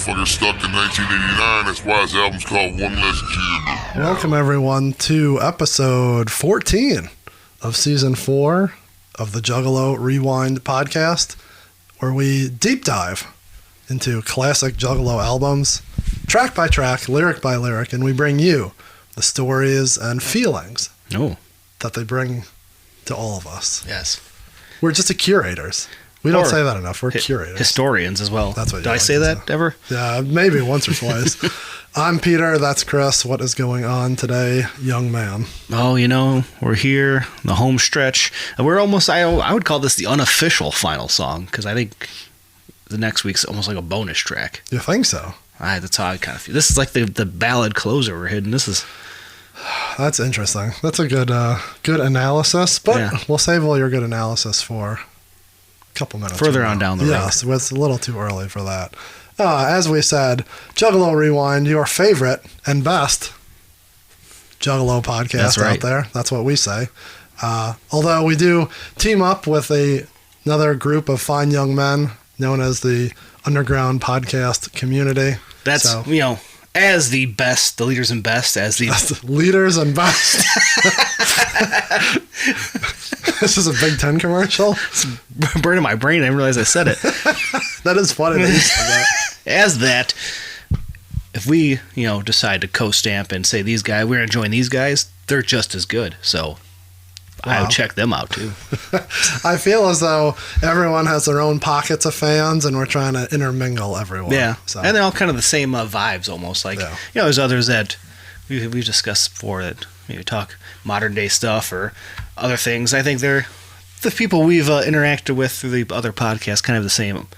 motherfucker stuck in 1989. That's why his album's called One Less Jib. Welcome, everyone, to episode 14 of season 4 of the Juggalo Rewind podcast, where we deep dive into classic Juggalo albums, track by track, lyric by lyric, and we bring you the stories and feelings that they bring to all of us. Yes. We're just the curators. We don't say that enough. We're curators. Historians as well. That's what Did I say that ever? Yeah, maybe once or twice. I'm Peter. That's Chris. What is going on today, young man? Oh, we're here, the home stretch. And we're almost, I would call this the unofficial final song, because I think the next week's almost like a bonus track. You think so? That's how I kind of feel. This is like the ballad closer we're hitting. This is... That's interesting. That's a good analysis, but we'll save all your good analysis for a couple minutes. Further on down the road. Yes, it's a little too early for that. As we said, Juggalo Rewind, your favorite and best Juggalo podcast out there. That's what we say. Although we do team up with another group of fine young men known as the Underground Podcast Community. That's, as the best, the leaders and best, as the leaders and best. This is a Big Ten commercial. It's burning my brain. I didn't realize I said it. That is funny. As that, if we, decide to co-stamp and say these guys, we're going to join these guys, they're just as good. So I would check them out too. I feel as though everyone has their own pockets of fans, and we're trying to intermingle everyone. Yeah, so. And they're all kind of the same vibes almost. Like, there's others that we've discussed before that maybe talk modern day stuff or other things. I think they're the people we've interacted with through the other podcasts, kind of the same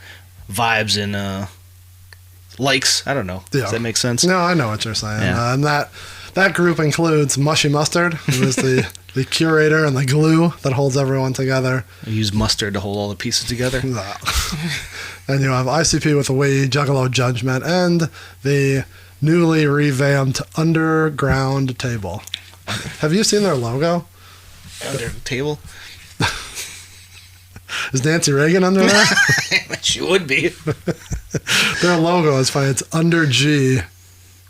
vibes and likes. I don't know. Yeah. Does that make sense? No, I know what you're saying. Yeah. And that group includes Mushy Mustard, who is the curator and the glue that holds everyone together. You use mustard to hold all the pieces together. No. And you have ICP with the Wii, Juggalo Judgment, and the newly revamped Underground Table. Have you seen their logo? Under the table? Is Nancy Reagan under there? She would be. Their logo is funny. It's Under G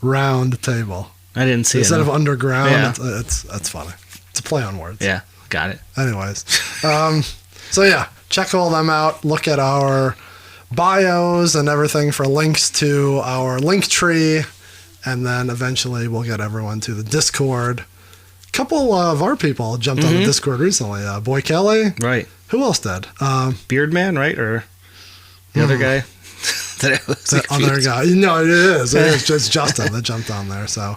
Round Table. I didn't see Instead it. Instead of underground, it's funny. It's a play on words. Yeah, got it. Anyways. So check all them out. Look at our bios and everything for links to our link tree. And then eventually we'll get everyone to the Discord. A couple of our people jumped on the Discord recently. Boy Kelly. Right. Who else did? Beardman, right? Or the other guy? The other guy. No, it is. It's just Justin that jumped on there. So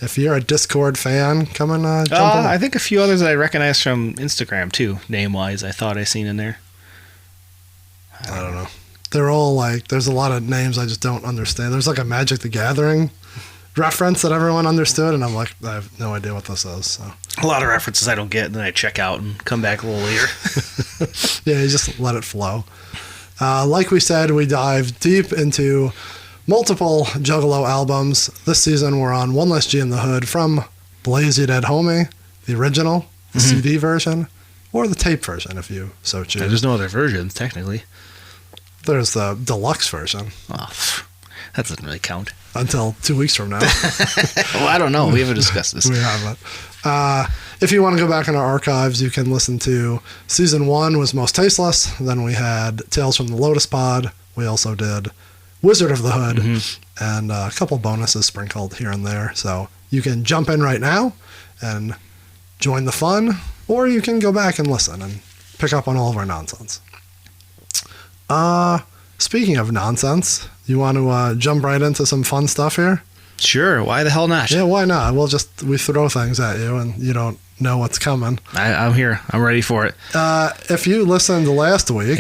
if you're a Discord fan, come and jump on. I think a few others that I recognize from Instagram too, name-wise, I thought I seen in there. I don't know. They're all like, there's a lot of names I just don't understand. There's like a Magic the Gathering reference that everyone understood, and I'm like, I have no idea what this is. So a lot of references I don't get, and then I check out and come back a little later. Yeah, you just let it flow. Like we said, we dive deep into multiple Juggalo albums. This season, we're on One Less G in the Hood from Blazy Dead Homie, the original, the CD version, or the tape version, if you so choose. There's no other versions, technically. There's the deluxe version. Oh, that doesn't really count. Until 2 weeks from now. Well, I don't know. We haven't discussed this. We haven't. If you want to go back in our archives, you can listen to Season 1 was Most Tasteless. Then we had Tales from the Lotus Pod. We also did Wizard of the Hood. And a couple bonuses sprinkled here and there. So you can jump in right now and join the fun, or you can go back and listen and pick up on all of our nonsense. Speaking of nonsense, you want to jump right into some fun stuff here? Sure. Why the hell not? Yeah, why not? We throw things at you and you don't know what's coming. I'm here. I'm ready for it. If you listened last week,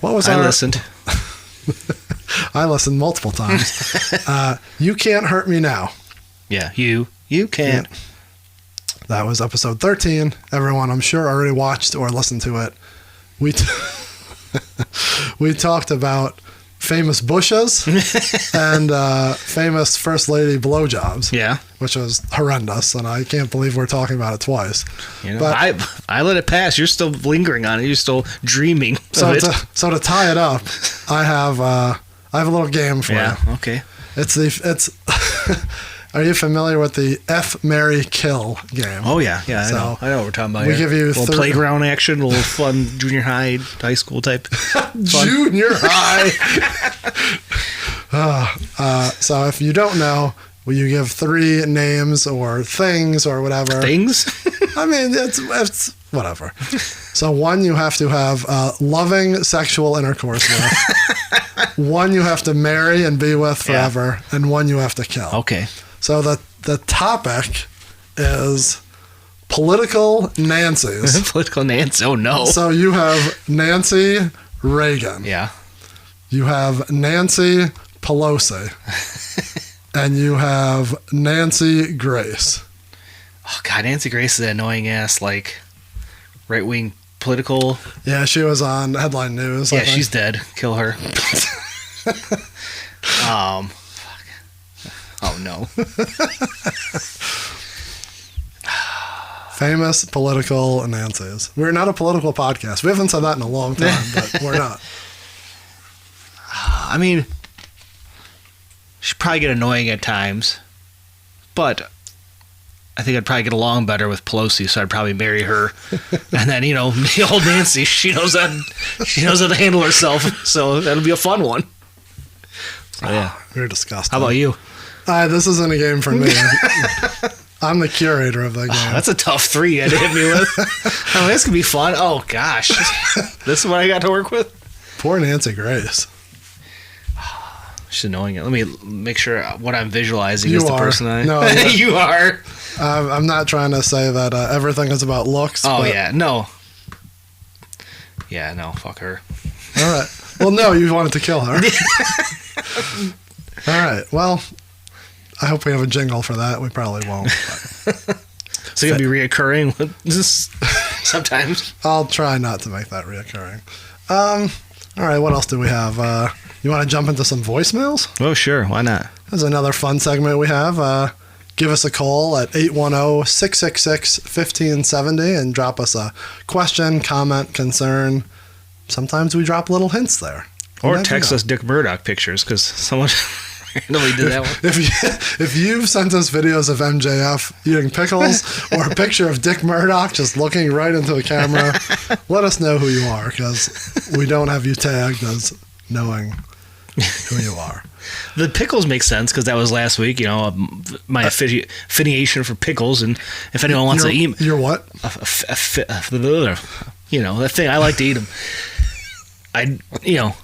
what was I listened. I listened multiple times. You Can't Hurt Me Now. Yeah, you can't. Yeah. That was episode 13. Everyone, I'm sure, already watched or listened to it. We talked about famous bushes and famous first lady blowjobs. Yeah. Which was horrendous, and I can't believe we're talking about it twice. But I let it pass. You're still lingering on it. You're still dreaming of it. So to tie it up, I have I have a little game for you. Okay. It's. Are you familiar with the F, Marry, Kill game? Oh yeah, So, I know what we're talking about. we give you a little playground action, a little fun junior high, high school type. Fun. Junior high. So if you don't know, will you give 3 names or things or whatever? Things? I mean, it's whatever. So 1 you have to have loving sexual intercourse with. 1 you have to marry and be with forever, and 1 you have to kill. Okay. So the topic is political Nancy's. Political Nancy. Oh no. So you have Nancy Reagan. Yeah. You have Nancy Pelosi. And you have Nancy Grace. Oh God, Nancy Grace is an annoying ass, like right wing political. Yeah, she was on Headline News. Yeah, she's dead. Kill her. Fuck. Oh no. Famous political Nancy's. We're not a political podcast. We haven't said that in a long time, but we're not. I mean, she'd probably get annoying at times, but I think I'd probably get along better with Pelosi, so I'd probably marry her. And then, the old Nancy, she knows how to handle herself, so that'll be a fun one. So, yeah. You're disgusting. How about you? This isn't a game for me. I'm the curator of that game. That's a tough 3 you had to hit me with. I mean, this could be fun. Oh, gosh. This is what I got to work with? Poor Nancy Grace. She's annoying. Let me make sure what I'm visualizing You is the are. person I... No, you are. I'm not trying to say that everything is about looks. Oh, but... yeah. No. Yeah, no. Fuck her. All right. Well, no, you wanted to kill her. All right. Well, I hope we have a jingle for that. We probably won't. So you'll be reoccurring with this sometimes. I'll try not to make that reoccurring. All right. What else do we have? You want to jump into some voicemails? Oh, sure. Why not? There's another fun segment we have. Give us a call at 810-666-1570 and drop us a question, comment, concern. Sometimes we drop little hints there. Or text us Dick Murdoch pictures, because someone randomly did that one. If you've sent us videos of MJF eating pickles or a picture of Dick Murdoch just looking right into the camera, let us know who you are, because we don't have you tagged as knowing who you are. The pickles make sense, because that was last week, my affiliation for pickles, and if anyone wants to eat... You're what? That thing, I like to eat them. We don't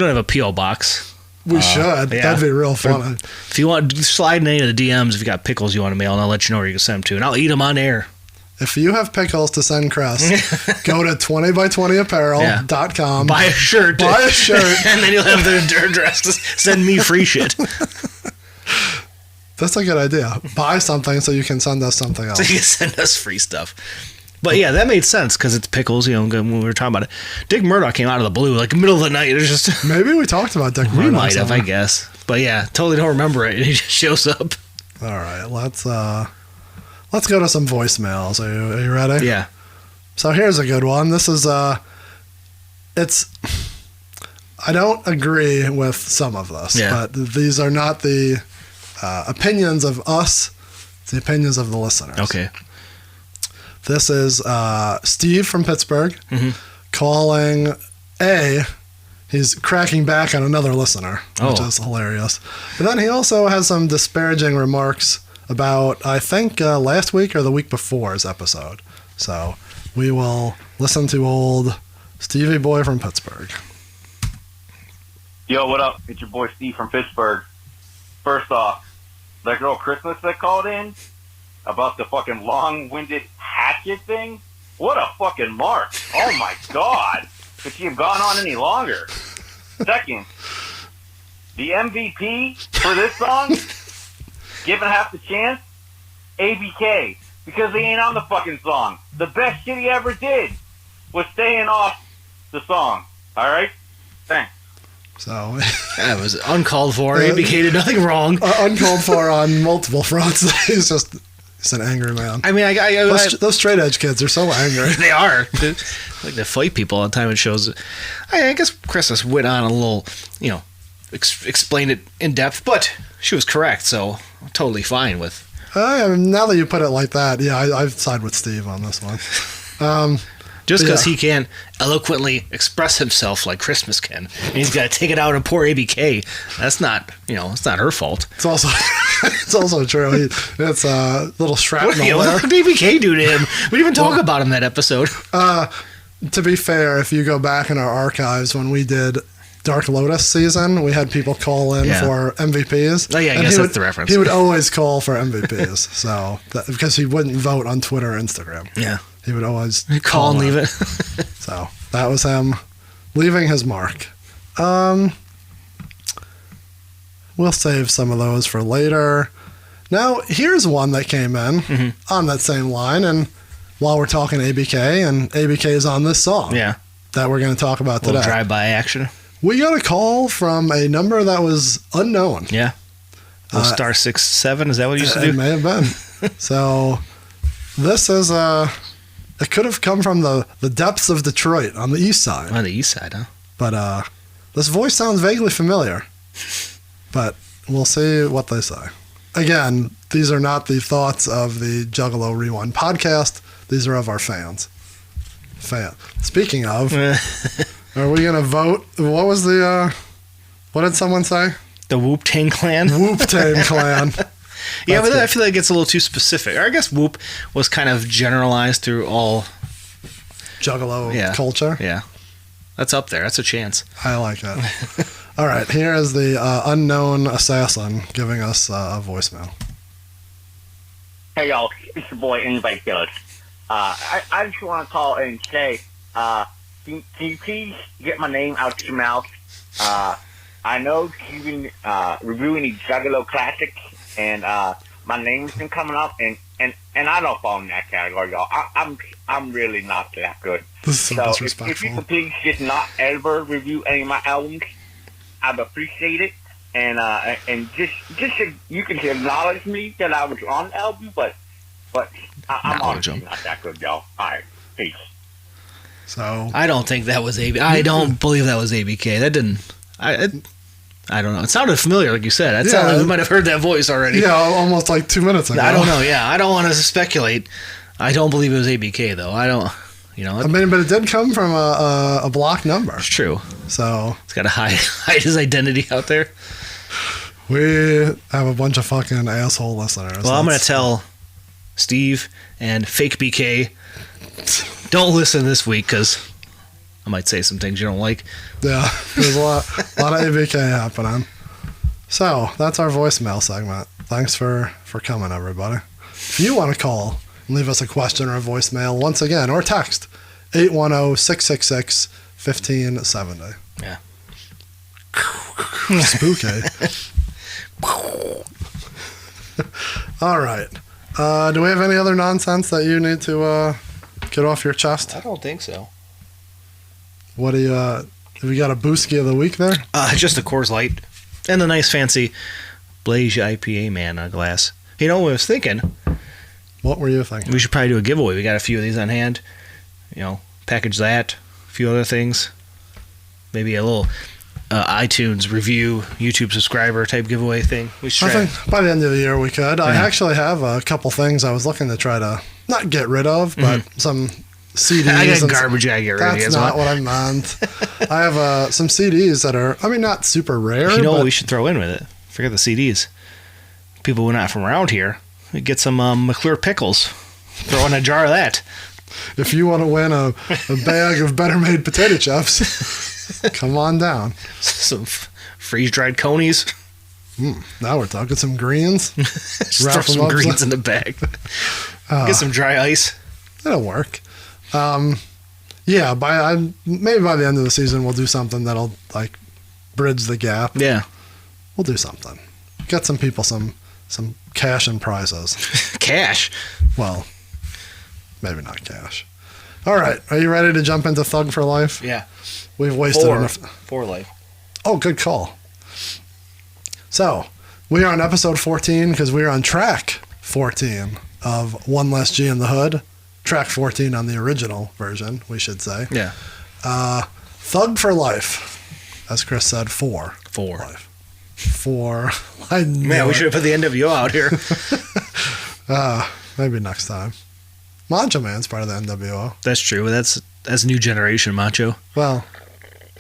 have a P.O. box. We should. Yeah. That'd be real fun. If you want, slide in any of the DMs if you got pickles you want to mail, and I'll let you know where you can send them to, and I'll eat them on air. If you have pickles to send Chris, go to 20by20apparel.com. Buy a shirt. And then you'll have their address to send me free shit. That's a good idea. Buy something so you can send us something else. So you can send us free stuff. But yeah, that made sense because it's pickles, when we were talking about it. Dick Murdoch came out of the blue, like middle of the night. It was just... Maybe we talked about Dick Murdoch. We might have, I guess. But yeah, totally don't remember it. He just shows up. All right, let's go to some voicemails. Are you ready? Yeah. So here's a good one. This is I don't agree with some of this, but these are not the opinions of us. It's the opinions of the listeners. Okay. This is Steve from Pittsburgh calling he's cracking back on another listener, which is hilarious. But then he also has some disparaging remarks about, I think, last week or the week before's episode. So we will listen to old Stevie Boy from Pittsburgh. Yo, what up? It's your boy Steve from Pittsburgh. First off, that girl Christmas that called in about the fucking long-winded hatchet thing, what a fucking mark. Oh my God. Could she have gone on any longer? Second, the MVP for this song, given half the chance, ABK, because he ain't on the fucking song. The best shit he ever did was staying off the song. All right? Thanks. So that was uncalled for. ABK did nothing wrong. Uncalled for on multiple fronts. He's He's an angry man. I mean, Those straight edge kids are so angry. they are. Like they fight people all the time. It shows. I guess Christmas went on a little, explained it in depth, but she was correct, so I'm totally fine with. Now that you put it like that, yeah, I've side with Steve on this one. Just because he can eloquently express himself like Christmas can, and he's got to take it out on poor ABK. That's not, it's not her fault. It's also true. It's a little shrapnel there. What did ABK do to him? We didn't even talk about him that episode. To be fair, if you go back in our archives when we did Dark Lotus season, we had people call in for MVPs. Oh yeah, I guess that's the reference. He would always call for MVPs, so because he wouldn't vote on Twitter or Instagram. Yeah, he would always call and leave it. So that was him leaving his mark. We'll save some of those for later. Now here's one that came in on that same line, and while we're talking ABK, and ABK is on this song, that we're going to talk about today. Drive-by action. We got a call from a number that was unknown. Yeah. Star 67, is that what you used to do? It may have been. So this is it could have come from the depths of Detroit on the east side. On the east side, huh? But this voice sounds vaguely familiar. But we'll see what they say. Again, these are not the thoughts of the Juggalo Rewind podcast. These are of our fans. Speaking of... Are we gonna vote? What was the? What did someone say? The Whoop Tang Clan. Whoop Tang Clan. Yeah, but I feel like it's a little too specific. Or I guess Whoop was kind of generalized through all Juggalo culture. Yeah, that's up there. That's a chance. I like it. All right, here is the unknown assassin giving us a voicemail. Hey y'all, it's your boy Anybody Killers. I just want to call and say. Can you please get my name out your mouth? I know you've been reviewing the Juggalo classics, and my name's been coming up, and I don't fall in that category, y'all. I'm really not that good. This is so disrespectful. If you could please just not ever review any of my albums, I'd appreciate it. And just you can acknowledge me that I was on the album, but I'm honestly not that good, y'all. All right, peace. So I don't think that was ABK. I don't believe that was ABK. That didn't. I don't know. It sounded familiar, like you said. It sounded like we might have heard that voice already. Yeah, almost like 2 minutes ago. I don't know. Yeah, I don't want to speculate. I don't believe it was ABK though. I don't. I mean, but it did come from a block number. It's true. So it's got to hide his identity out there. We have a bunch of fucking asshole listeners. Well, I'm gonna tell Steve and Fake BK. Don't listen this week because I might say some things you don't like. Yeah, there's a lot of ABK happening. So that's our voicemail segment. Thanks for coming, everybody. If you want to call and leave us a question or a voicemail, once again, or text 810-666-1570. Yeah. Spooky. All right. Do we have any other nonsense that you need to get off your chest? I don't think so. What do you? Have you got a Booski of the week there? Just a Coors Light and the nice fancy Blaze IPA man glass. You know what I was thinking? What were you thinking? We should probably do a giveaway. We got a few of these on hand. Package that. A few other things. Maybe a little iTunes review, YouTube subscriber type giveaway thing. We should try. I think by the end of the year we could. I actually have a couple things I was looking to try to not get rid of, but some CDs. I got garbage I get rid of. That's not what I meant. I have some CDs that are, not super rare. You know what we should throw in with it? Forget the CDs. People who are not from around here, we get some McClure pickles. Throw in a jar of that. If you want to win a bag of Better Made potato chips, come on down. Some freeze-dried conies. Now we're talking some greens. Throw some greens in the bag. Get some dry ice. It'll work. Maybe by the end of the season we'll do something that'll bridge the gap. Yeah, we'll do something. Get some people some cash and prizes. Cash? Well, maybe not cash. All right, are you ready to jump into Thug for Life? Yeah. We've wasted enough. For life. Oh, good call. So we are on episode 14 because we are on track 14 of One Less G in the Hood, track 14 on the original version, we should say. Yeah. Thug for Life, as Chris said, for life. For, Man, we should have put the NWO out here. Maybe next time. Macho Man's part of the NWO. That's true. That's new generation Macho. Well,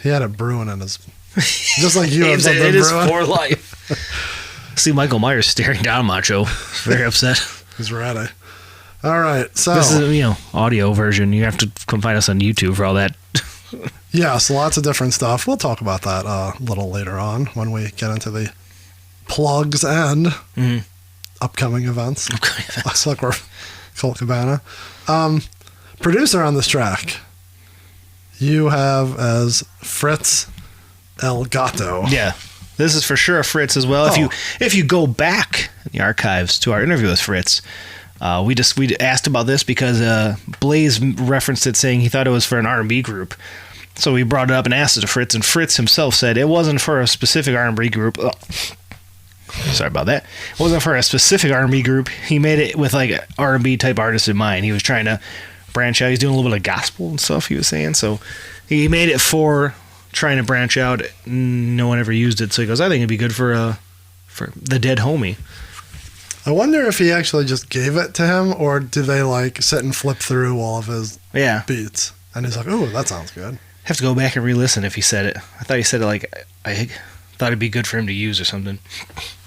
he had it brewing in his... Just like you have something It is brewing. for life. See Michael Myers staring down Macho. Very upset. He's ready. All right, so... This is, audio version. You have to come find us on YouTube for all that. Yes, lots of different stuff. We'll talk about that a little later on when we get into the plugs and upcoming events. Looks like we're Colt Cabana. Producer on this track, you have as Fritz El Gato. Yeah, this is for sure a Fritz as well. Oh. If you go back in the archives to our interview with Fritz, we asked about this because Blaze referenced it, saying he thought it was for an R&B group. So we brought it up and asked it to Fritz, and Fritz himself said it wasn't for a specific R&B group. Oh, sorry about that. It wasn't for a specific R&B group. He made it with like R&B type artists in mind. He was trying to branch out. He's doing a little bit of gospel and stuff, he was saying. So he made it for trying to branch out. No one ever used it. So he goes, I think it'd be good for the dead homie. I wonder if he actually just gave it to him, or do they like sit and flip through all of his beats? And he's like, oh, that sounds good. Have to go back and re-listen if he said it. I thought he said it like I thought it'd be good for him to use or something.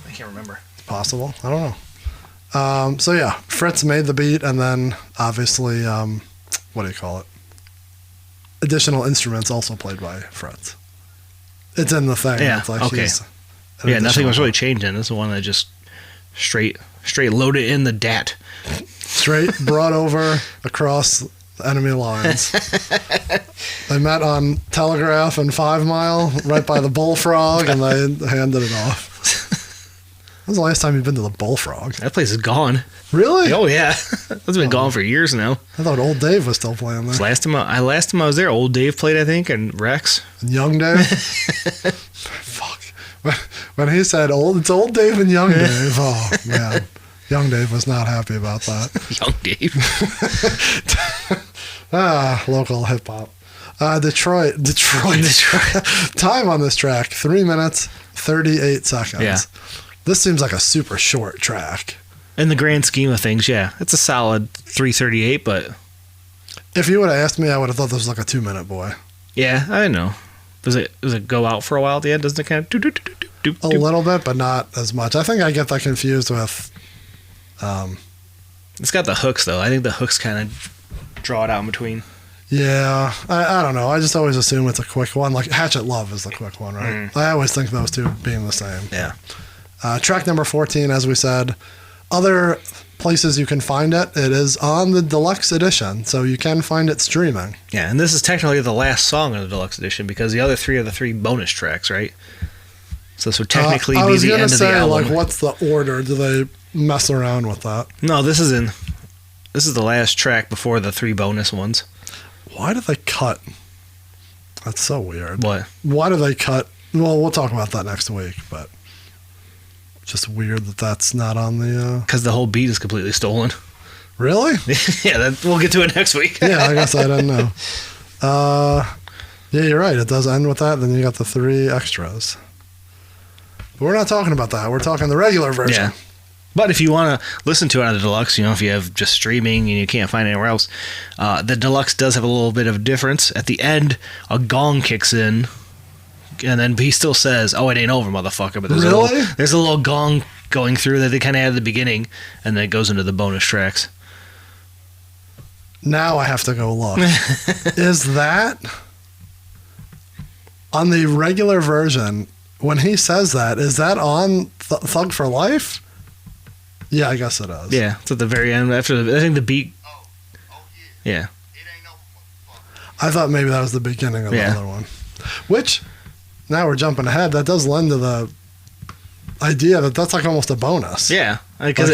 I can't remember. It's possible. I don't know. So yeah, Fritz made the beat, and then obviously, what do you call it? Additional instruments also played by Fritz. It's in the thing. Yeah. It's like Okay. Nothing was really changing. This is the one that just straight loaded in the DAT. Straight brought over across the enemy lines. They met on Telegraph and 5 Mile, right by the Bullfrog, and they handed it off. When was the last time you've been to the Bullfrog? That place is gone. Really? Oh yeah, that's been gone for years now. I thought Old Dave was still playing there. Last time I was there, Old Dave played, I think, and Rex. And Young Dave? Fuck. When he said it's Old Dave and Young Dave, oh man. Young Dave was not happy about that. Young Dave. Local hip hop. Detroit. Time on this track, 3 minutes, 38 seconds. Yeah. This seems like a super short track. In the grand scheme of things, yeah. It's a solid 3:38, but... If you would have asked me, I would have thought this was like a 2-minute boy. Yeah, I know. Does it go out for a while at the end? Doesn't it kind of... A little bit, but not as much. I think I get that confused with... It's got the hooks, though. I think the hooks kind of draw it out in between. Yeah, I don't know. I just always assume it's a quick one. Like Hatchet Love is the quick one, right? I always think those two being the same. Yeah. Track number 14, as we said. Other places you can find it, it is on the deluxe edition, so you can find it streaming. Yeah, and this is technically the last song in the deluxe edition because the other 3 are the 3 bonus tracks, right? So this would technically be the end of the album. Like, what's the order? Do they mess around with that? No, this is the last track before the 3 bonus ones. Why did they cut? That's so weird. What? Why do they cut? Well, we'll talk about that next week, but just weird that that's not on the... Because the whole beat is completely stolen. Really? Yeah, we'll get to it next week. Yeah, I guess I didn't know. Yeah, you're right. It does end with that. Then you got the 3 extras. But we're not talking about that. We're talking the regular version. Yeah. But if you want to listen to it on the deluxe, if you have just streaming and you can't find it anywhere else, the deluxe does have a little bit of a difference. At the end, a gong kicks in, and then he still says, "Oh, it ain't over, motherfucker." But there's a little gong going through that they kind of had at the beginning, and then it goes into the bonus tracks. Now I have to go look. Is that on the regular version? When he says that, is that on Thug for Life? Yeah, I guess it is. Yeah, it's at the very end. I think the beat. Yeah. I thought maybe that was the beginning of the other one. Which, now we're jumping ahead. That does lend to the idea that that's like almost a bonus. Yeah, because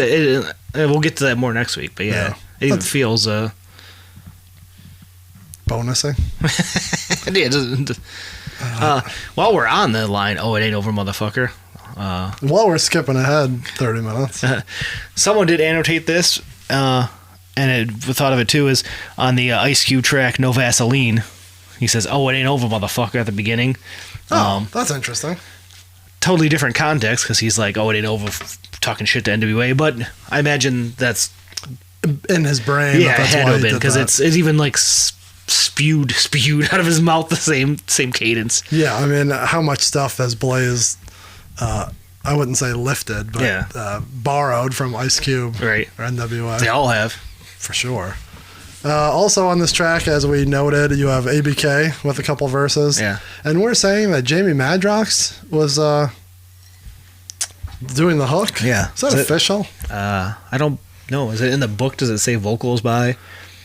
we'll get to that more next week. But yeah. It even feels bonusing. Yeah. While we're on the line, "Oh, it ain't over, motherfucker." While we're skipping ahead 30 minutes. Someone did annotate this and the thought of it too is on the Ice Cube track "No Vaseline." He says, "Oh, it ain't over, motherfucker," at the beginning. Oh, that's interesting. Totally different context because he's like, "Oh, it ain't over," talking shit to NWA. But I imagine that's in his brain. Yeah, that's it had why to have he been did because that. it's even like spewed out of his mouth the same cadence. Yeah, I mean, how much stuff has Blaze? I wouldn't say lifted, but borrowed from Ice Cube, Right. or NWA. They all have. For sure. Also on this track, as we noted, you have ABK with a couple verses. Yeah. And we're saying that Jamie Madrox was doing the hook. Yeah. Is that official? I don't know. Is it in the book? Does it say vocals by?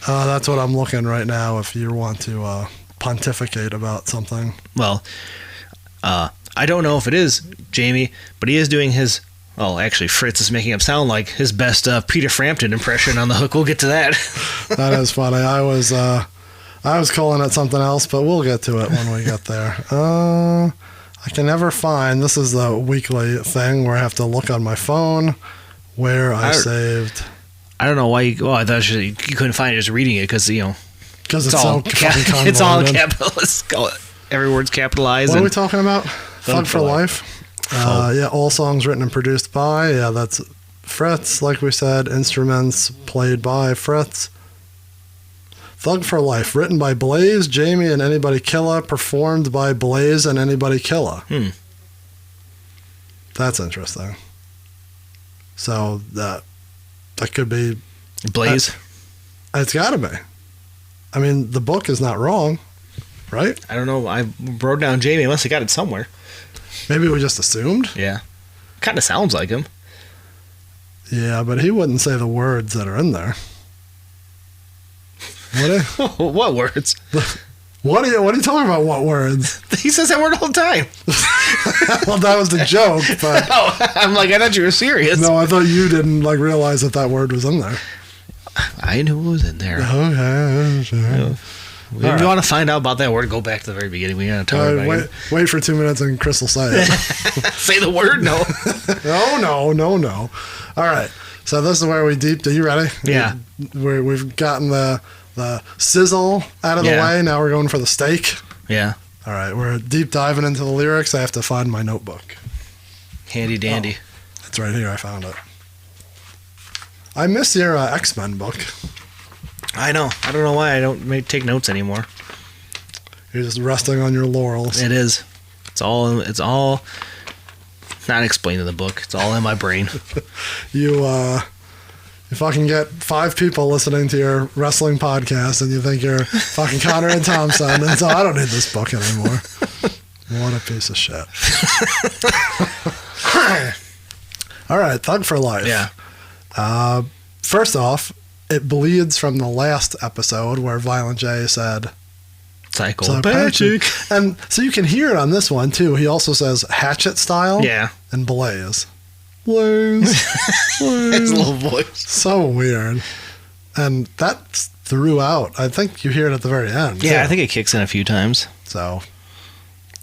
That's what I'm looking right now if you want to pontificate about something. Well, I don't know if it is Jamie, but he is doing his... Oh, actually, Fritz is making him sound like his best Peter Frampton impression on the hook. We'll get to that. That is funny. I was calling it something else, but we'll get to it when we get there. I can never find... This is the weekly thing where I have to look on my phone where I saved... I don't know why you... Oh, I thought you couldn't find it just reading it because, you know... Because it's so fucking convoluted. It's all capitalized. Every word's capitalized. What are we talking about? Thug for Life? Yeah, all songs written and produced by. Yeah, that's Fritz, like we said. Instruments played by Fritz. Thug for Life, written by Blaze, Jamie, and Anybody Killa. Performed by Blaze and Anybody Killa. That's interesting. So that could be... Blaze? It's got to be. I mean, the book is not wrong, right? I don't know. I wrote down Jamie. I must have got it somewhere. Maybe we just assumed. Yeah. Kind of sounds like him. Yeah, but he wouldn't say the words that are in there. Would he? What words? What are you talking about? What words? He says that word all the time. Well, that was the joke, but... I'm like, I thought you were serious. No, I thought you didn't realize that word was in there. I knew it was in there. Okay, sure. If you want to find out about that word, go back to the very beginning. We gotta talk about it. Wait for 2 minutes and Chris will say it. Say the word? No. No. All right. So this is where we deep. Are you ready? Yeah. We've gotten the sizzle out of the way. Now we're going for the steak. Yeah. All right. We're deep diving into the lyrics. I have to find my notebook. Handy dandy. Oh, it's right here. I found it. I miss your X-Men book. I know. I don't know why I don't take notes anymore. You're just resting on your laurels. It is. It's all not explained in the book. It's all in my brain. You fucking get 5 people listening to your wrestling podcast and you think you're fucking Connor and Thompson, and so I don't need this book anymore. What a piece of shit. All right, Thug for Life. Yeah. First off, it bleeds from the last episode where Violent J said Psycho Patrick. And so you can hear it on this one too. He also says hatchet style. Yeah. And Blaze. Blaze. His little voice. So weird. And that's throughout. I think you hear it at the very end. Yeah, too. I think it kicks in a few times. So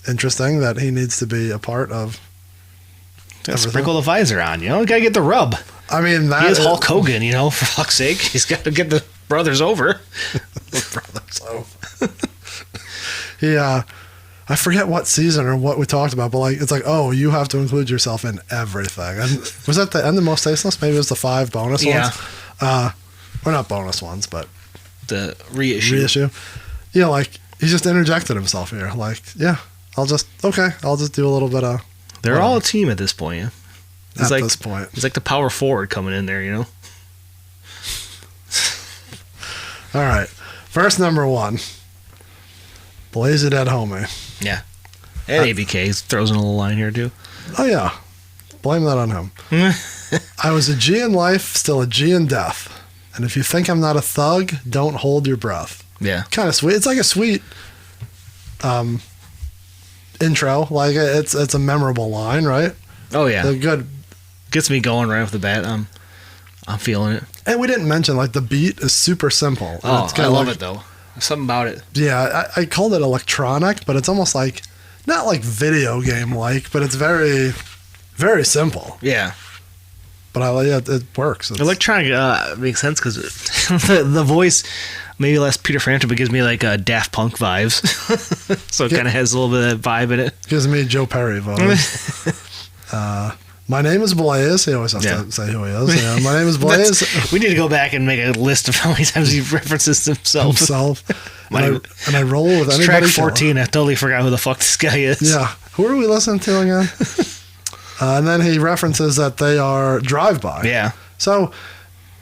interesting that he needs to be a part of. Sprinkle the visor on, you know? You gotta get the rub. I mean, that he is Hulk Hogan, you know, for fuck's sake. He's got to get the brothers over. I forget what season or what we talked about, but it's like, oh, you have to include yourself in everything. And was that the end of Most Tasteless? Maybe it was the 5 bonus ones. Or not bonus ones, but the reissue. Yeah, he just interjected himself here. I'll just do a little bit of. They're all a team at this point. Yeah? At this point. He's like the power forward coming in there, you know? All right. Verse number 1. Blaze it at homie. Yeah. And ABK throws in a little line here, too. Oh, yeah. Blame that on him. I was a G in life, still a G in death. And if you think I'm not a thug, don't hold your breath. Yeah. Kind of sweet. It's like a sweet intro. It's a memorable line, right? Oh, yeah. They're good. Gets me going right off the bat. I'm feeling it. And we didn't mention, the beat is super simple. Oh, I love it, though. Something about it. Yeah, I called it electronic, but it's almost not like video game-like, but it's very, very simple. Yeah. But it works. It's, Electronic makes sense because the voice, maybe less Peter Frampton, but gives me like Daft Punk vibes. So it kind of has a little bit of that vibe in it. Gives me Joe Perry vibes. My name is Blaze. He always has to say who he is. Yeah, my name is Blaze. We need to go back and make a list of how many times he references himself. And I roll with anybody. Track 14. I totally forgot who the fuck this guy is. Yeah. Who are we listening to again? And then he references that they are drive-by. Yeah. So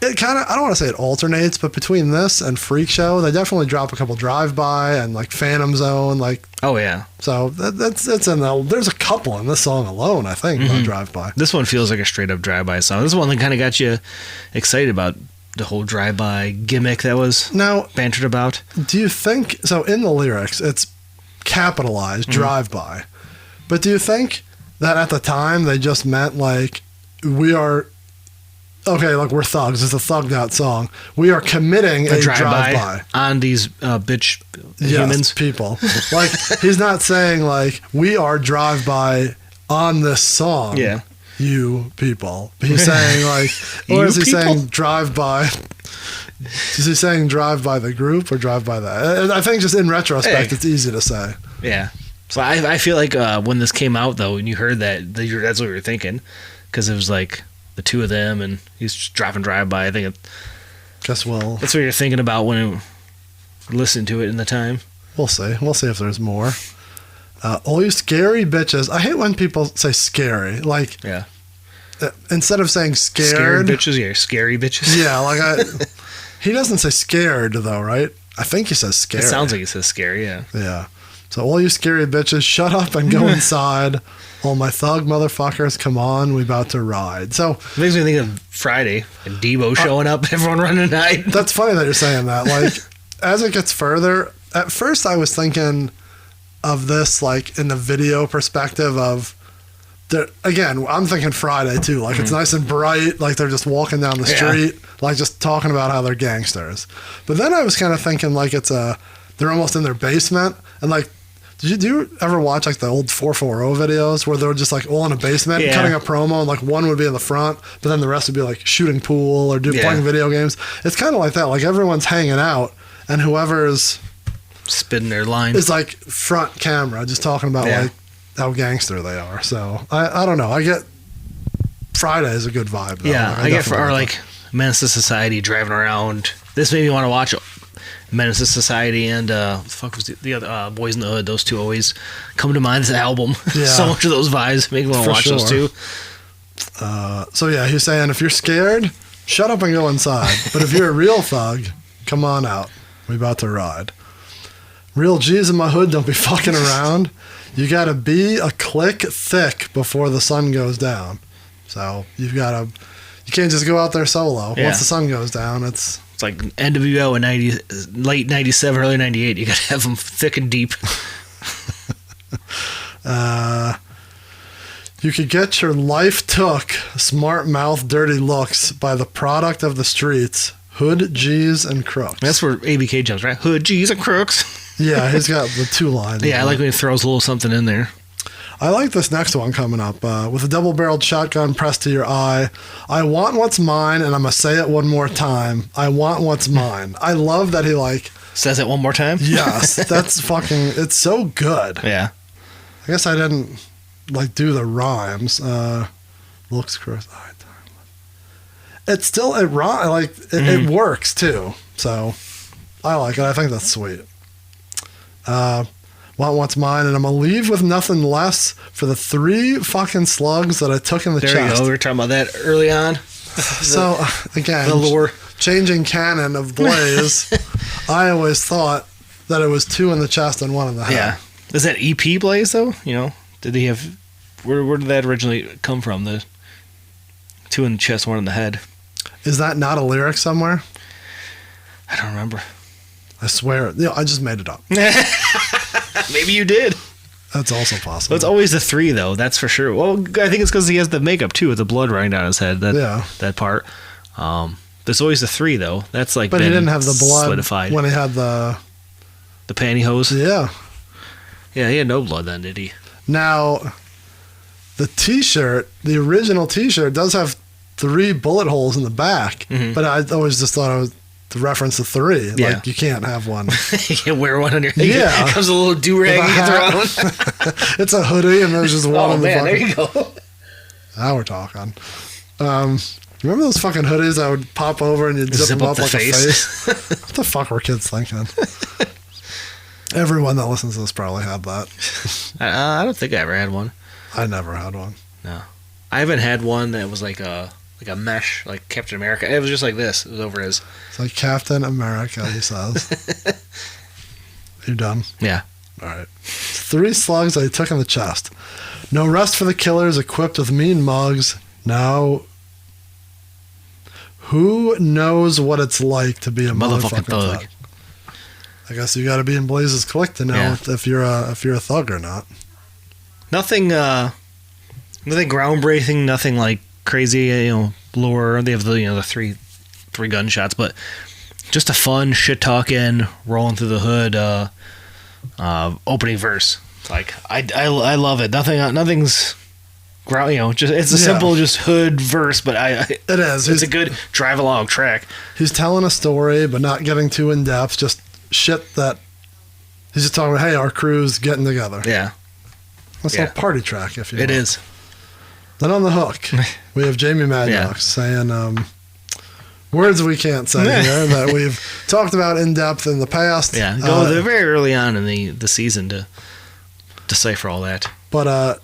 it kind of, I don't want to say it alternates, but between this and Freak Show, they definitely drop a couple drive-by and like Phantom Zone. Like, oh, yeah. So that's in the, there's a couple in this song alone, I think, about drive-by. This one feels like a straight-up drive-by song. This one that kind of got you excited about the whole drive-by gimmick that was bantered about. Do you think, so in the lyrics, it's capitalized, drive-by. But do you think that at the time they just meant like, we are, okay, like we're thugs, it's a thugged out song. We are committing a drive-by on these bitch humans. People. Like, he's not saying like, we are drive-by on this song. Yeah. You people. He's saying like, or is he saying drive-by? Is he saying drive-by the group or drive-by that? I think just in retrospect, it's easy to say. Yeah. So I feel like when this came out, though, and you heard that, that's what you were thinking. Because it was like the two of them, and he's just dropping drive-by. I think that's what you're thinking about when you listen to it in the time. We'll see. We'll see if there's more. All you scary bitches. I hate when people say scary. Like, instead of saying scared bitches, scary bitches. Yeah, like he doesn't say scared, though, right? I think he says scary. It sounds like he says scary, yeah. Yeah. So all you scary bitches, shut up and go inside. All my thug motherfuckers, come on, we about to ride. So it makes me think of Friday and Debo showing up, everyone running night. That's funny that you're saying that. Like, as it gets further, at first I was thinking of this like in the video perspective of, again, I'm thinking Friday too. Like it's nice and bright, like they're just walking down the street, like just talking about how they're gangsters. But then I was kind of thinking like they're almost in their basement, and like, do you ever watch like the old 440 videos where they're just like all in a basement cutting a promo, and like one would be in the front, but then the rest would be like shooting pool or playing video games? It's kind of like that. Like everyone's hanging out, and whoever's spitting their line is like front camera, just talking about like how gangster they are. So I don't know. I get Friday is a good vibe, though. Yeah, I get for like Menace to Society driving around. This made me want to watch Menace to Society and the fuck was the other Boys in the Hood. Those two always come to mind. This album, so much of those vibes make me want to watch those two. So yeah, he's saying if you're scared, shut up and go inside. But if you're a real thug, come on out. We about to ride. Real G's in my hood don't be fucking around. You gotta be a click thick before the sun goes down. So you can't just go out there solo. Yeah. Once the sun goes down, it's like NWO in late 97, early 98. You got to have them thick and deep. You could get your life took, smart mouth, dirty looks, by the product of the streets, hood, G's, and crooks. That's where ABK jumps, right? Hood, G's, and crooks. Yeah, he's got the two lines. Yeah, I like when he throws a little something in there. I like this next one coming up. With a double-barreled shotgun pressed to your eye, I want what's mine, and I'm going to say it one more time. I want what's mine. I love that he, like... Says it one more time? Yes, that's fucking... It's so good. Yeah. I guess I didn't, like, do the rhymes. Looks gross. It's still... It works, too. So, I like it. I think that's sweet. Want what's mine, and I'm gonna leave with nothing less for the 3 fucking slugs that I took in the chest. There you go. We were talking about that early on. So again, the lore. Changing canon of Blaze. I always thought that it was 2 in the chest and 1 in the head. Yeah. Is that EP Blaze though? You know, did he have? Where did that originally come from? The 2 in the chest, 1 in the head. Is that not a lyric somewhere? I don't remember. I swear, I just made it up. Maybe you did. That's also possible. It's always the 3, though. That's for sure. Well, I think it's because he has the makeup too, with the blood running down his head. That part. There's always the 3, though. That's like. But he didn't have the blood solidified when he had the pantyhose. Yeah. Yeah, he had no blood then, did he? Now, the T-shirt, the original T-shirt, does have 3 bullet holes in the back, but I always just thought it was the reference to 3. Yeah. Like, you can't have one. You can wear one on your head. Yeah. It comes a little do-rag With a you throw hat. on. It's a hoodie, and there's just one Oh, in the man, fucking... there you go. Now we're talking. Remember those fucking hoodies that would pop over and you'd zip them up the like face. a face? What the fuck were kids thinking? Everyone that listens to this probably had that. I don't think I ever had one. I never had one. No. I haven't had one that was like a mesh, like Captain America. It was just like this. It was over his... It's like Captain America, he says. You done? Yeah. All right. 3 slugs that he took in the chest. No rest for the killers equipped with mean mugs. Now, who knows what it's like to be a motherfucking thug? I guess you got to be in Blaze's clique to know if you're a thug or not. Nothing groundbreaking, nothing like crazy, lore. They have the 3 gunshots, but just a fun shit talking, rolling through the hood, opening verse. Like I love it. Nothing's ground. Just it's a simple just hood verse, but it is. It's a good drive along track. He's telling a story, but not getting too in depth. Just shit that he's just talking about. Hey, our crew's getting together. Yeah. That's a party track, if you will. It is. Then on the hook, we have Jamie Madrox saying words we can't say here that we've talked about in depth in the past. Yeah, go very early on in the season to decipher all that. But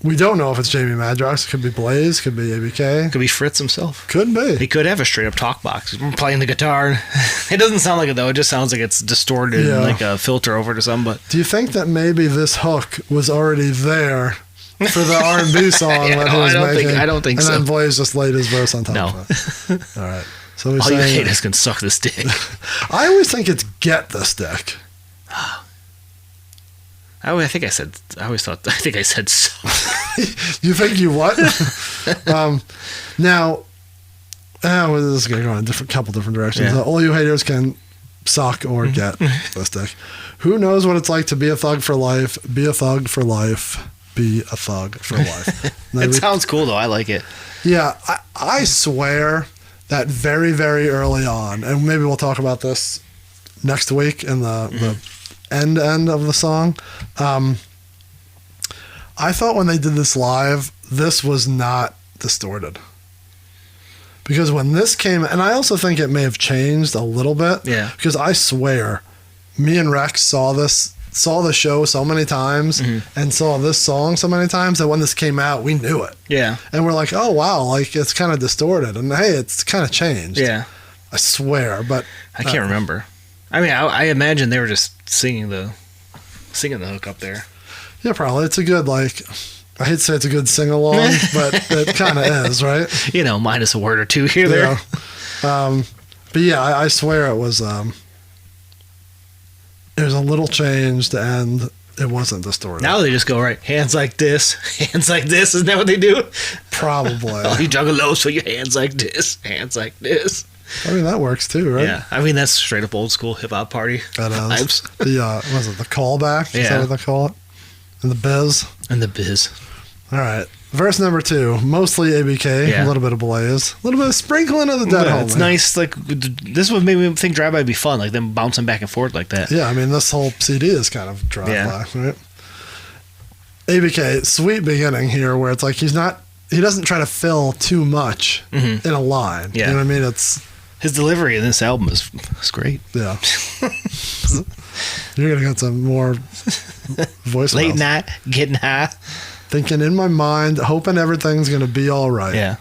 we don't know if it's Jamie Madrox. It could be Blaze, could be ABK. Could be Fritz himself. Could be. He could have a straight up talk box. Playing the guitar. It doesn't sound like it though. It just sounds like it's distorted and like a filter over it or something. But do you think that maybe this hook was already there for the R&B song that he was making? I don't think so. so. And then Blaze just laid his verse on top of it. All right. So he's all you saying, haters can suck this dick. I always think it's get this dick. I think I said so. You think you what? Now, this is going to go in a couple different directions. Yeah. All you haters can suck or get this dick. Who knows what it's like to be a thug for life? Be a thug for life. Be a thug for life. It sounds cool though. I like it. Yeah, I swear that very, very early on, and maybe we'll talk about this next week in the end of the song. I thought when they did this live, this was not distorted. Because when this came, and I also think it may have changed a little bit. Yeah. Because I swear, me and Rex saw the show so many times and saw this song so many times that when this came out, we knew it. Yeah. And we're like, oh wow, like it's kind of distorted, and hey, it's kind of changed. Yeah. I swear, but I can't remember. I mean, I imagine they were just singing the hook up there. Yeah, probably. It's a good, like, I hate to say it's a good sing-along, but it kind of is, right? Minus a word or two here, there. But yeah, I swear it was a little changed and it wasn't distorted. Now they just go, right, hands like this. Isn't that what they do? Probably. Oh, you juggalos, so your hands like this. Hands like this. I mean, that works too, right? Yeah. I mean, that's straight up old school hip-hop party. That is. Vibes. Was it the callback? Yeah. Is that what they call it? And the biz? And the biz. All right. Verse number 2, mostly ABK, a little bit of Blaze, a little bit of sprinkling of the dead homie. It's nice. Like, this would make me think Drive-By would be fun, like them bouncing back and forth like that. Yeah, I mean, this whole CD is kind of Drive-By, right? ABK, sweet beginning here where it's like he doesn't try to fill too much in a line. Yeah. You know what I mean? His delivery in this album is great. Yeah. You're going to get some more voicemails. Late night, getting high. Thinking in my mind, hoping everything's going to be all right. Yeah.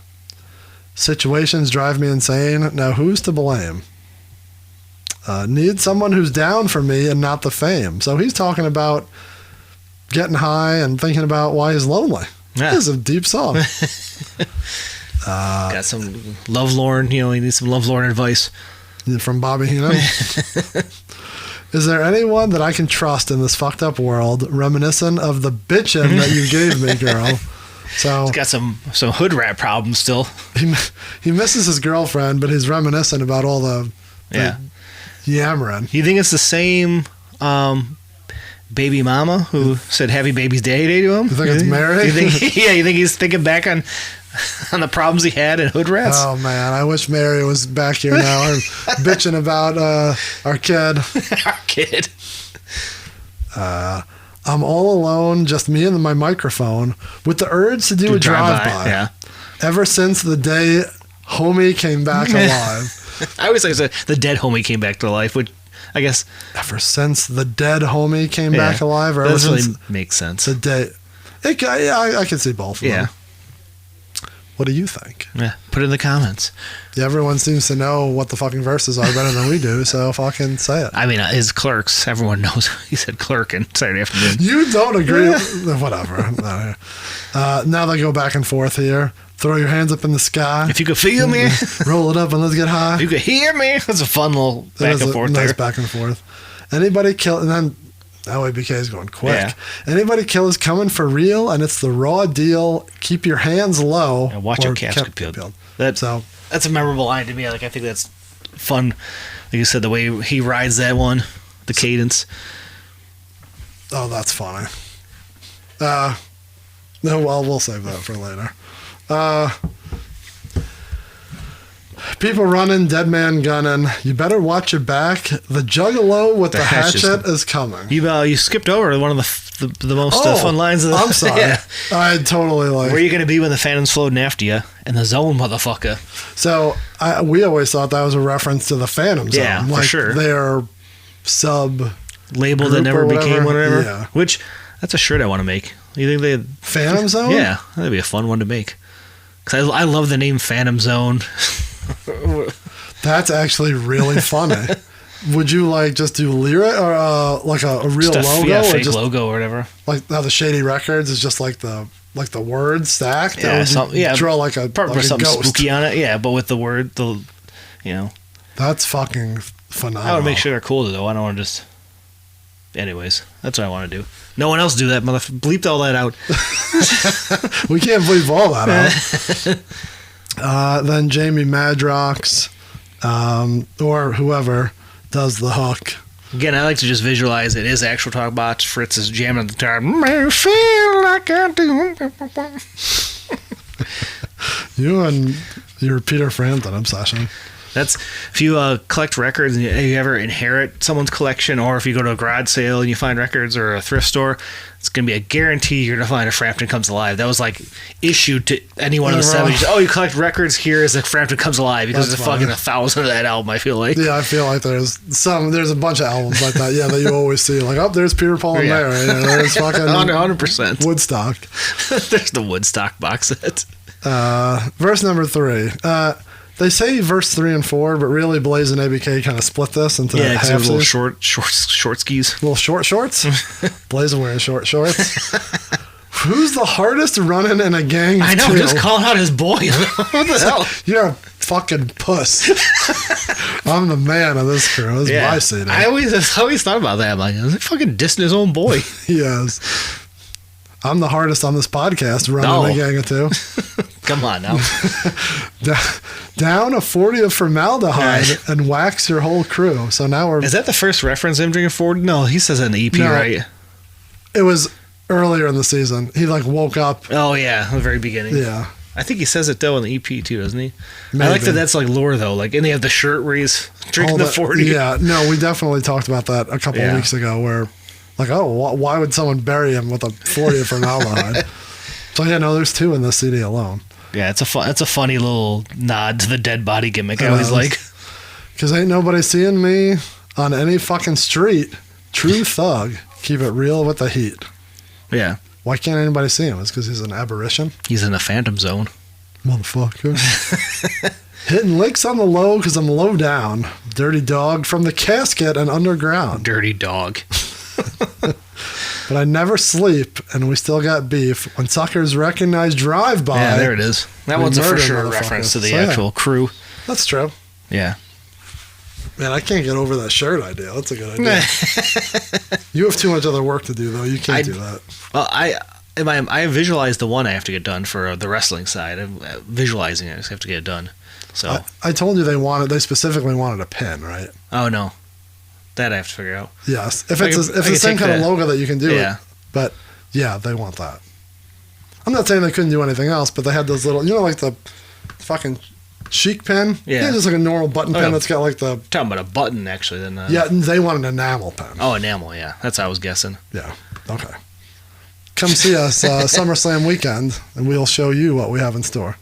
Situations drive me insane. Now, who's to blame? Need someone who's down for me and not the fame. So he's talking about getting high and thinking about why he's lonely. Yeah. This is a deep song. Got some lovelorn, he needs some lovelorn advice. From Bobby Heenan. Is there anyone that I can trust in this fucked up world, reminiscent of the bitchin' that you gave me, girl? So he's got some hood rat problems still. He misses his girlfriend, but he's reminiscent about all the yammering. You think it's the same baby mama who said "Happy Baby's Day" to him? You think it's Mary? You think he's thinking back on on the problems he had in Hood Rats. Oh man, I wish Mary was back here now and bitching about our kid. Our kid. I'm all alone, just me and my microphone, with the urge to do a drive-by. Yeah. Ever since the day homie came back alive. I always say the dead homie came back to life, which I guess... Ever since the dead homie came back alive? Or that ever doesn't since really make sense. the day... I can see both of them. What do you think? Yeah, put it in the comments. Yeah, everyone seems to know what the fucking verses are better than we do, so fucking say it. I mean, his Clerks, everyone knows he said clerk in Saturday afternoon. You don't agree. Whatever. Now they go back and forth here. Throw your hands up in the sky. If you could feel me. Roll it up and let's get high. If you could hear me. That's a fun little back and forth nice there. back and forth. Anybody kill... And then LABK is going quick. Yeah. Anybody kill is coming for real, and it's the raw deal. Keep your hands low. And watch your or calves get peeled. That's a memorable line to me. Like, I think that's fun. Like you said, the way he rides that one, the cadence. Oh, that's funny. No, well, we'll save that for later. People running, dead man gunning. You better watch your back. The Juggalo with the hatchet is coming. You skipped over one of the most fun lines of the... I'm sorry. Yeah. I totally like... Where are you going to be when the Phantom's floating after you? In the zone, motherfucker. So, we always thought that was a reference to the Phantom Zone. Yeah, like for sure. Their sub... Label that never became whatever. Yeah. Which, that's a shirt I want to make. You think they... Phantom Zone? Yeah, that'd be a fun one to make. Because I love the name Phantom Zone. That's actually really funny. Would you just do lyric or like a real logo? Yeah, or fake just, logo or whatever. Like how the Shady Records is just like the word stacked? Yeah, draw like a something ghost. spooky on it. Yeah, but with the word, That's fucking phenomenal. I would make sure they're cool though. I don't want to just... Anyways, that's what I want to do. No one else do that, bleeped all that out. We can't bleep all that out. Then Jamie Madrox, or whoever does the hook. Again, I like to just visualize it is actual talk box. Fritz is jamming the guitar. May feel like I do. You and your Peter Frampton obsession. That's if you collect records and you ever inherit someone's collection, or if you go to a garage sale and you find records or a thrift store, it's going to be a guarantee you're going to find a Frampton Comes Alive. That was issued to anyone in the 70s. Oh, you collect records, here is a Frampton Comes Alive, because there's fucking 1,000 of that album, I feel like. Yeah, I feel like there's a bunch of albums like that, that you always see. Like, there's Peter, Paul, and Mary. There's fucking 100%. Woodstock. There's the Woodstock box set. Verse number 3. They say verse 3 and 4, but really Blaze and ABK kind of split this into half. Little short skis. Little short shorts? Blaze wearing short shorts. Who's the hardest running in a gang of I know, two? just calling out his boy. What the hell? You're a fucking puss. I'm the man of this crew. This is my city. I always thought about that. I'm like, is he fucking dissing his own boy? He is. I'm the hardest on this podcast running a gang of two. Come on now. Down a 40 of formaldehyde and wax your whole crew. So now we're... Is that the first reference him drinking 40? No, he says it in the EP, right? It was earlier in the season. He woke up. Oh, yeah. The very beginning. Yeah. I think he says it, though, in the EP, too, doesn't he? Maybe. I like that that's lore, though. And they have the shirt where he's drinking the 40. Yeah. No, we definitely talked about that a couple of weeks ago where... why would someone bury him with a 40 of formaldehyde? So, there's 2 in this CD alone. Yeah, it's a funny little nod to the dead body gimmick. I always like. Because ain't nobody seeing me on any fucking street. True thug. Keep it real with the heat. Yeah. Why can't anybody see him? It's because he's an aberration. He's in a Phantom Zone. Motherfucker. Hitting licks on the low because I'm low down. Dirty dog from the casket and underground. Dirty dog. But I never sleep, and we still got beef. When suckers recognize drive-by... Yeah, there it is. That one's a for sure reference to the actual crew. That's true. Yeah. Man, I can't get over that shirt idea. That's a good idea. You have too much other work to do, though. You can't do that. Well, I visualized the one I have to get done for the wrestling side. I'm visualizing it. I just have to get it done. So I told you they specifically wanted a pin, right? Oh, no. That I have to figure out. Yes. If it's the same kind of logo that you can do it. Yeah. But, yeah, they want that. I'm not saying they couldn't do anything else, but they had those little, like the fucking chic pen. Yeah. Just like a normal button pen that's got like the. Talking about a button actually, then. Yeah, they want an enamel pen. Oh, enamel. Yeah, that's what I was guessing. Yeah. Okay. Come see us SummerSlam weekend, and we'll show you what we have in store.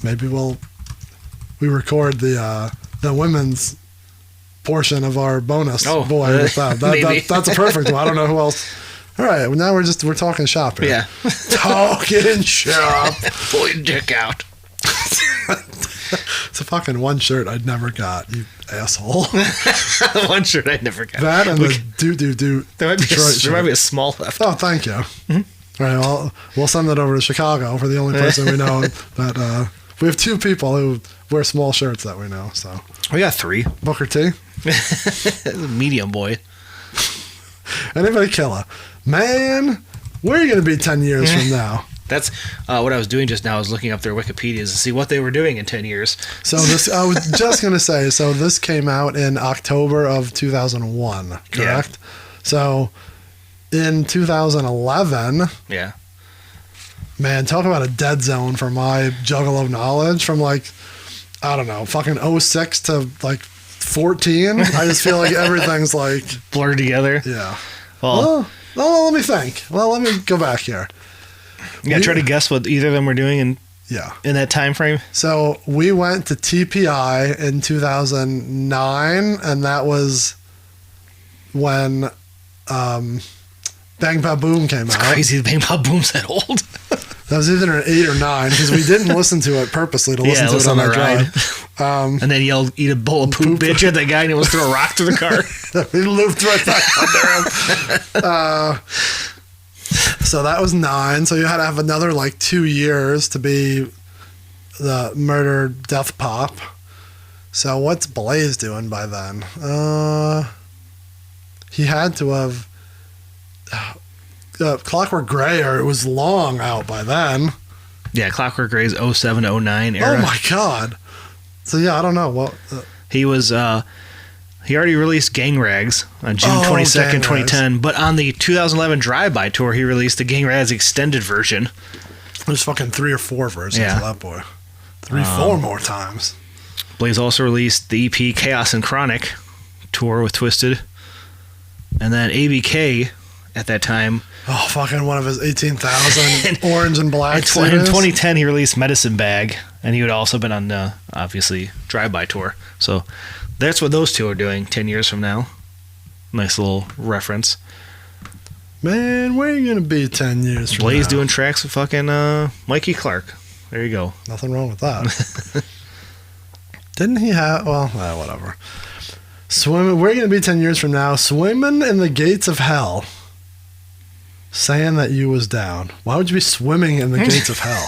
Maybe we record the women's portion of our bonus with that. That's a perfect one. I don't know who else. All right, well, now we're talking shop here. Yeah, talking shop. Pull your dick out. It's a fucking one shirt I'd never got, you asshole. One shirt I never got. That and the do. There might be a small left. Oh, thank you. Mm-hmm. All right, well, we'll send that over to Chicago for the only person we know that. We have 2 people who wear small shirts that we know. So we got 3. Booker T, medium boy. Anybody killer, man. Where are you going to be 10 years from now? That's what I was doing just now. I was looking up their Wikipedias to see what they were doing in 10 years. So I was just going to say, so this came out in October of 2001, correct? Yeah. So in 2011, yeah. Man, talk about a dead zone for my Juggalo knowledge from I don't know, fucking 06 to 14. I just feel like everything's blurred together. Yeah. Well, let me think. Well, let me go back here. Yeah, try to guess what either of them were doing in that time frame. So we went to TPI in 2009, and that was when Bang Ba Boom came out. Crazy, Bang Ba Boom's that old. That was either an 8 or 9 because we didn't listen to it purposely to listen to it on the drive. And then yelled, "Eat a bowl of poop, bitch!" at that guy, and he almost threw a rock through the car. We looped right back under him. So that was 9. So you had to have another 2 years to be the murder death pop. So what's Blaze doing by then? He had to have. Clockwork Gray, or it was long out by then. Yeah, Clockwork Gray's 07 to 09 era. Oh my god. So yeah, I don't know what he was. He already released Gang Rags on June 22nd, 2010, but on the 2011 Drive-By tour, he released the Gang Rags extended version. There's fucking 3 or 4 versions of that boy. 4 more times. Blaze also released the EP Chaos and Chronic tour with Twisted, and then ABK at that time. Oh, fucking one of his 18,000 orange and black in 2010, he released Medicine Bag, and he had also been on, obviously, Drive-By Tour. So that's what those 2 are doing 10 years from now. Nice little reference. Man, where are you going to be 10 years from Blaze now? doing tracks with fucking Mikey Clark. There you go. Nothing wrong with that. Didn't he have... Well, whatever. Swimming. Where are you going to be 10 years from now? Swimming in the gates of hell. Saying that you was down. Why would you be swimming in the gates of hell?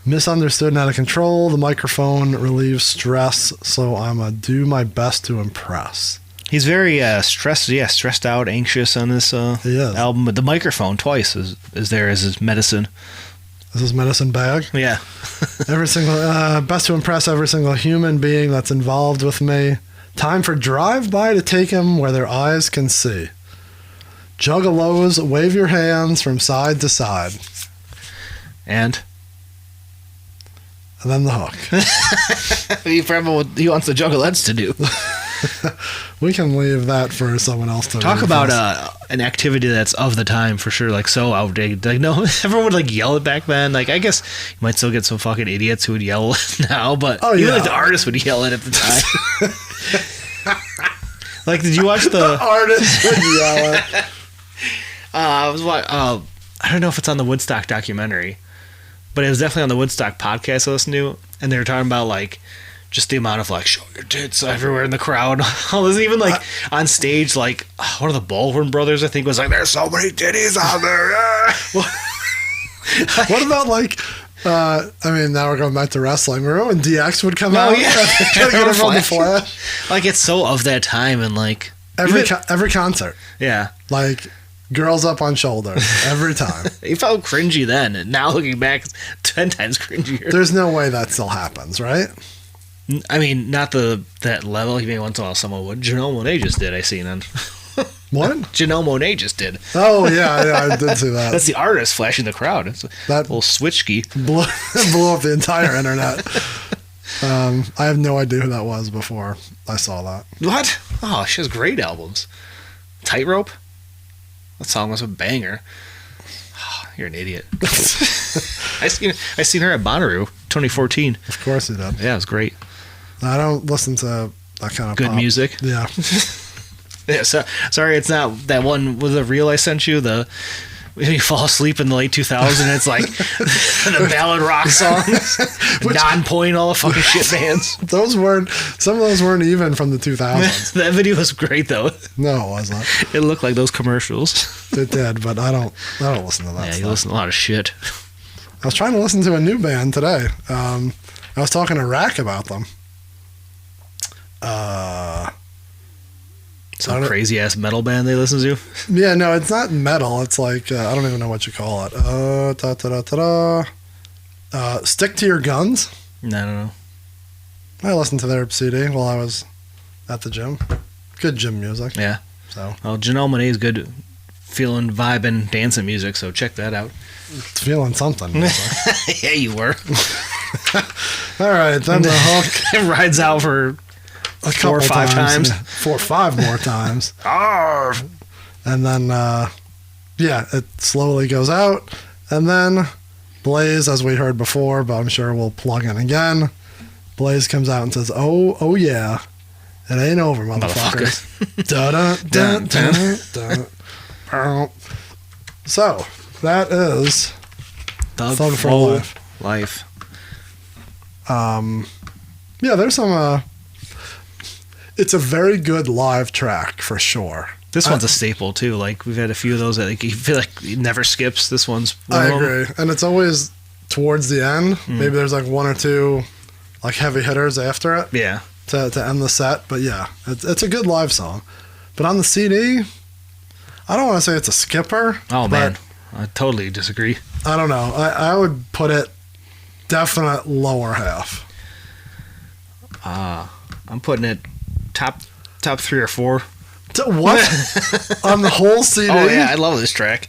Misunderstood and out of control. The microphone relieves stress, so I'ma do my best to impress. He's very stressed out, anxious on this album. But the microphone twice is there as his medicine. This is medicine bag. Yeah. Every single best to impress every single human being that's involved with me. Time for drive-by to take him where their eyes can see. Juggalos, wave your hands from side to side. And then the hook. He wants the Juggalettes to do. We can leave that for someone else to talk about an activity that's of the time for sure, so outdated. No, everyone would yell it back then. I guess you might still get some fucking idiots who would yell now, but even the artists would yell it at the time. Did you watch the artists would yell it? I don't know if it's on the Woodstock documentary, but it was definitely on the Woodstock podcast I listened to, and they were talking about just the amount of show your tits everywhere in the crowd. All this, even on stage, one of the Baldwin brothers I think was there's so many titties out there. What about now we're going back to wrestling. Remember when DX would come out? Yeah. Get him on the Flash. It's so of that time, and every concert. Yeah. Girls up on shoulders every time. He felt cringy then, and now looking back, it's 10 times cringier. There's no way that still happens, right? I mean, not that level. Maybe once in a while someone would. Janelle Monáe just did. I seen on. What? Janelle Monáe just did. Oh, yeah, I did see that. That's the artist flashing the crowd. It's a That- little switch key. blew up the entire internet. I have no idea who that was before I saw that. What? Oh, she has great albums. Tightrope? That song was a banger. Oh, you're an idiot. I seen her at Bonnaroo 2014. Of course he did. Yeah, it was great. I don't listen to that kind of Good pop. music. Yeah. Yeah, so, sorry, it's not that one with the reel I sent you. You fall asleep in the late 2000s, and it's like the ballad rock songs, non-point, all the fucking shit bands. Some of those weren't even from the 2000s. That video was great though. No, it wasn't. It looked like those commercials. It did, but I don't listen to that Yeah, stuff. you listen to a lot of shit. I was trying to listen to a new band today. I was talking to Rack about them. Some crazy ass metal band they listen to. Yeah, no, it's not metal. It's like, I don't even know what you call it. Stick to Your Guns. No. I listened to their CD while I was at the gym. Good gym music. Yeah. So Well, Janelle Monáe is good, feeling, vibing, dancing music. So check that out. it's feeling something. Yeah, you were. All right, then the hook. It rides out for A 4 or 5 times. yeah. 4 or 5 more times. And then, it slowly goes out. And then Blaze, as we heard before, but I'm sure we'll plug in again. Blaze comes out and says, oh yeah, it ain't over, motherfuckers. Dun. So, that is Thug for Life. Yeah, there's some... it's a very good live track, for sure. This one's a staple, too. Like, we've had a few of those that like, you feel like it never skips. This one's one I of them. agree. And it's always towards the end. Maybe there's like 1 or 2 like heavy hitters after it Yeah. to end the set. But yeah, it's a good live song. But on the CD, I don't want to say it's a skipper. Oh, but man. I totally disagree. I don't know. I would put it definite lower half. I'm putting it top 3 or 4. What? On the whole CD? Oh, yeah. I love this track.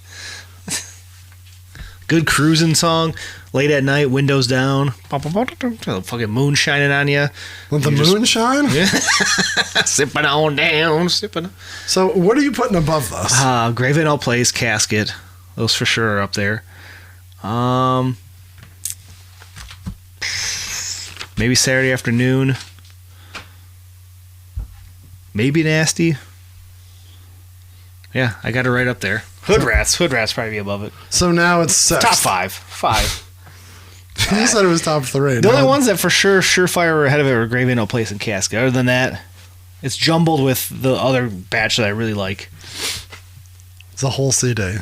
Good cruising song. Late at night, windows down. Fucking moon shining on you. With the moonshine? Sipping on down. So what are you putting above this? Grave in All Place, Casket. Those for sure are up there. Maybe Saturday Afternoon. Maybe Nasty. Yeah, I got it right up there. Hood Rats probably be above it. So now it's 6. Top 5. You said it was top 3. The only ones that for sure surefire were ahead of it were Grave in No Place and Casket. Other than that, it's jumbled with the other batch that I really like. It's a whole CD.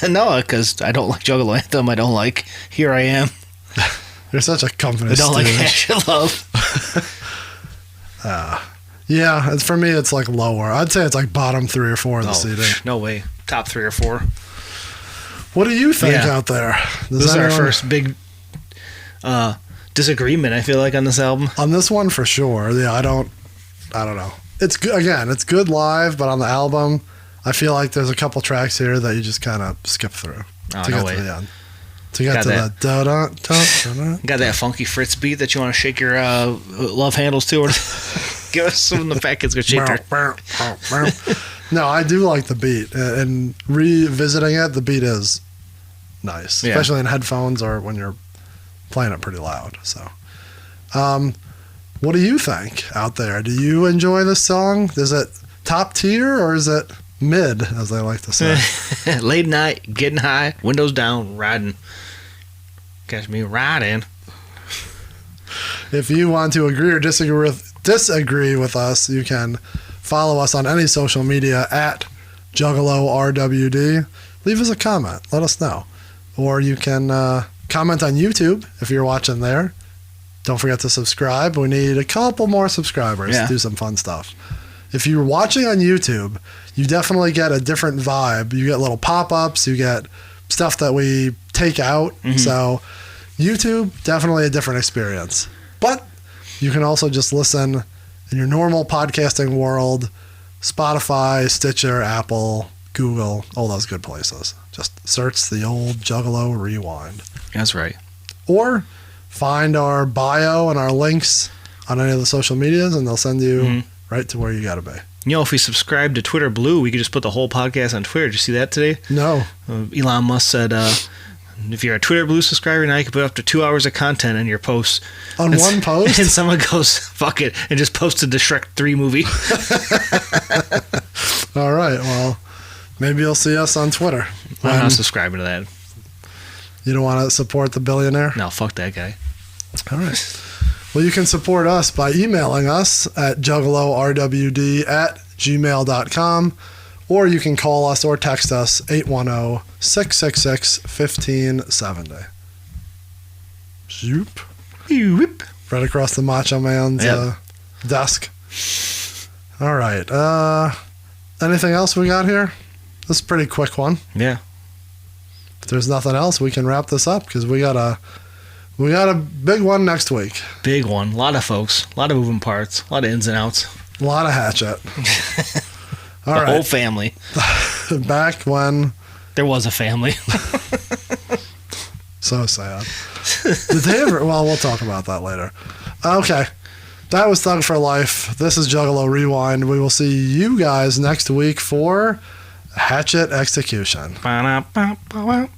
No, because I don't like Juggalo Anthem. I don't like Here I Am. You're such a company I don't like stooge. Passion Love. Yeah, for me, it's like lower. I'd say it's like bottom 3 or 4 of the CD. No way. Top 3 or 4. What do you think Yeah. out there? This is our first big disagreement, I feel like, on this album. On this one, for sure. Yeah, I don't know. It's good. Again, it's good live, but on the album, I feel like there's a couple tracks here that you just kind of skip through Oh, to no get way. to the end. To get Got to that. the da-da-da-da-da. Got that funky Fritz beat that you want to shake your love handles to? Or give us some of the fat kids go shake their... No, I do like the beat. And revisiting it, the beat is nice. Yeah. Especially in headphones or when you're playing it pretty loud. So, what do you think out there? Do you enjoy this song? Is it top tier or is it mid, as they like to say? Late night, getting high, windows down, riding. Catch me riding. If you want to agree or disagree with us, you can follow us on any social media at JuggaloRWD. Leave us a comment. Let us know. Or you can comment on YouTube if you're watching there. Don't forget to subscribe. We need a couple more subscribers to do some fun stuff. If you're watching on YouTube, you definitely get a different vibe. You get little pop-ups. You get stuff that we take out. Mm-hmm. So YouTube, definitely a different experience. But you can also just listen in your normal podcasting world, Spotify, Stitcher, Apple, Google, all those good places. Just search the old Juggalo Rewind. That's right. Or find our bio and our links on any of the social medias, and they'll send you right to where you got to be. You know, if we subscribe to Twitter Blue, we could just put the whole podcast on Twitter. Did you see that today? No. Elon Musk said, if you're a Twitter Blue subscriber, now you can put up to 2 hours of content in your posts. On one post? And someone goes, fuck it, and just posted the Shrek 3 movie. All right, well, maybe you'll see us on Twitter. I'm not subscribing to that. You don't want to support the billionaire? No, fuck that guy. All right. Well, you can support us by emailing us at juggalorwd@gmail.com, or you can call us or text us 810-666-1570. Zoop. Whoop. Right across the Macho Man's desk. All right. Anything else we got here? This is a pretty quick one. Yeah. If there's nothing else, we can wrap this up because we got a big one next week. Big one. A lot of folks. A lot of moving parts. A lot of ins and outs. A lot of hatchet. All right. The whole family. Back when there was a family. So sad. Did they ever? Well, we'll talk about that later. Okay. That was Thug for Life. This is Juggalo Rewind. We will see you guys next week for Hatchet Execution. Ba-da-ba-ba-ba.